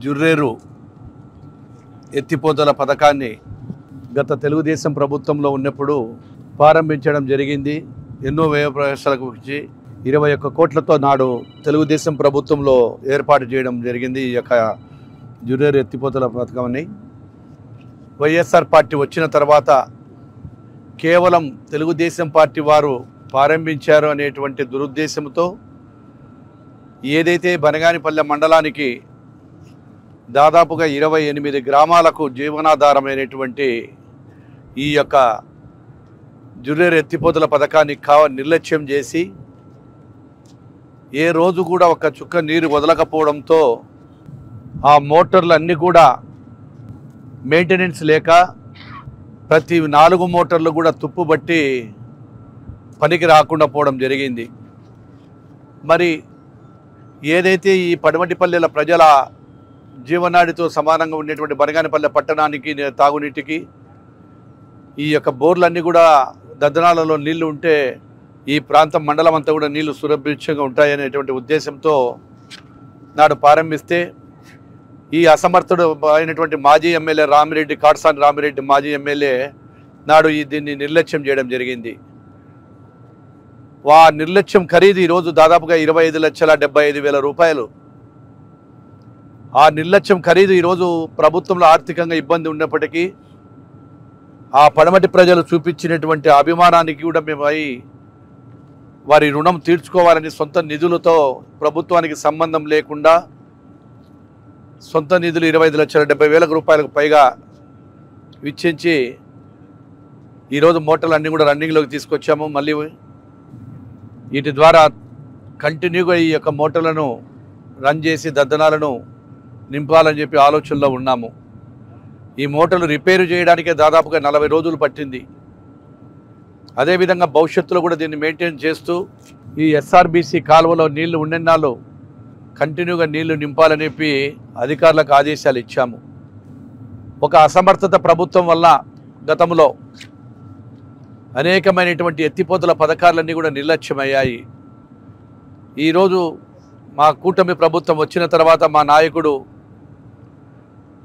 జుర్రేరు ఎత్తిపోతల పథకాన్ని గత తెలుగుదేశం ప్రభుత్వంలో ఉన్నప్పుడు ప్రారంభించడం జరిగింది. ఎన్నో వ్యయ ప్రవేశాలకు వచ్చి 21 కోట్లతో నాడు తెలుగుదేశం ప్రభుత్వంలో ఏర్పాటు చేయడం జరిగింది. ఈ యొక్క జుర్రేరు ఎత్తిపోతల పథకాన్ని వైఎస్ఆర్ పార్టీ వచ్చిన తర్వాత కేవలం తెలుగుదేశం పార్టీ వారు ప్రారంభించారు అనేటువంటి దురుద్దేశంతో ఏదైతే బనగానిపల్లె మండలానికి దాదాపుగా 28 గ్రామాలకు జీవనాధారమైనటువంటి ఈ యొక్క జుర్రేరు ఎత్తిపోతల పథకాన్ని నిర్లక్ష్యం చేసి ఏ రోజు కూడా ఒక చుక్క నీరు వదలకపోవడంతో ఆ మోటార్లు అన్నీ కూడా మెయింటెనెన్స్ లేక ప్రతి 4 మోటార్లు కూడా తుప్పుబట్టి పనికి రాకుండా పోవడం జరిగింది. మరి ఏదైతే ఈ పడమటిపల్లెల ప్రజల జీవనాడితో సమానంగా ఉండేటువంటి బనగానిపల్లె పట్టణానికి తాగునీటికి ఈ యొక్క బోర్లన్నీ కూడా దద్దనాలలో నీళ్లు ఉంటే ఈ ప్రాంతం మండలం అంతా కూడా నీళ్లు సురభిక్షంగా ఉంటాయనేటువంటి ఉద్దేశంతో నాడు ప్రారంభిస్తే ఈ అసమర్థుడు అయినటువంటి మాజీ ఎమ్మెల్యే రామిరెడ్డి కాట్సాని రామిరెడ్డి మాజీ ఎమ్మెల్యే నాడు దీన్ని నిర్లక్ష్యం చేయడం జరిగింది. ఆ నిర్లక్ష్యం ఖరీదు ఈరోజు దాదాపుగా 25,75,000 రూపాయలు. ఆ నిర్లక్ష్యం ఖరీదు ఈరోజు ప్రభుత్వంలో ఆర్థికంగా ఇబ్బంది ఉన్నప్పటికీ ఆ పడమటి ప్రజలు చూపించినటువంటి అభిమానానికి కూడా మేము వారి రుణం తీర్చుకోవాలని సొంత నిధులతో ప్రభుత్వానికి సంబంధం లేకుండా సొంత నిధులు 25,70,000 రూపాయలకు పైగా వెచ్చించి ఈరోజు మోటార్లు అన్నీ కూడా రన్నింగ్లోకి తీసుకొచ్చాము. మళ్ళీ వీటి ద్వారా కంటిన్యూగా ఈ యొక్క మోటార్లను రన్ చేసి దద్దనాలను నింపాలని చెప్పి ఆలోచనలో ఉన్నాము. ఈ మోటార్లు రిపేరు చేయడానికే దాదాపుగా 40 రోజులు పట్టింది. అదేవిధంగా భవిష్యత్తులో కూడా దీన్ని మెయింటైన్ చేస్తూ ఈ ఎస్ఆర్బీసీ కాలువలో నీళ్లు ఉండెన్నాళ్ళు కంటిన్యూగా నీళ్లు నింపాలని చెప్పి అధికారులకు ఆదేశాలు ఇచ్చాము. ఒక అసమర్థత ప్రభుత్వం వల్ల గతంలో అనేకమైనటువంటి ఎత్తిపోతల పథకాలన్నీ కూడా నిర్లక్ష్యమయ్యాయి. ఈరోజు మా కూటమి ప్రభుత్వం వచ్చిన తర్వాత మా నాయకుడు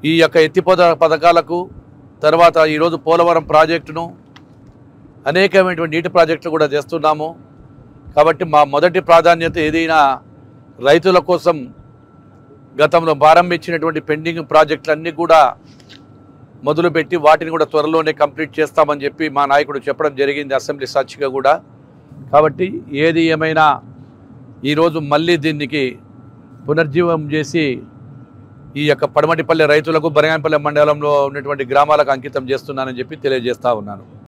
ఈ యొక్క ఎత్తిపోతల పథకాలకు తర్వాత ఈరోజు పోలవరం ప్రాజెక్టును అనేకమైనటువంటి నీటి ప్రాజెక్టులు కూడా చేస్తున్నాము. కాబట్టి మా మొదటి ప్రాధాన్యత ఏదైనా రైతుల కోసం గతంలో ప్రారంభించినటువంటి పెండింగ్ ప్రాజెక్టులన్నీ కూడా మొదలుపెట్టి వాటిని కూడా త్వరలోనే కంప్లీట్ చేస్తామని చెప్పి మా నాయకుడు చెప్పడం జరిగింది అసెంబ్లీ సాక్షిగా కూడా. కాబట్టి ఏది ఏమైనా ఈరోజు మళ్ళీ దీనికి పునర్జీవం చేసి ఈ యొక్క పడమటిపల్లె రైతులకు బనగానిపల్లె మండలంలో ఉన్నటువంటి గ్రామాలకు అంకితం చేస్తున్నానని చెప్పి తెలియజేస్తా ఉన్నాను.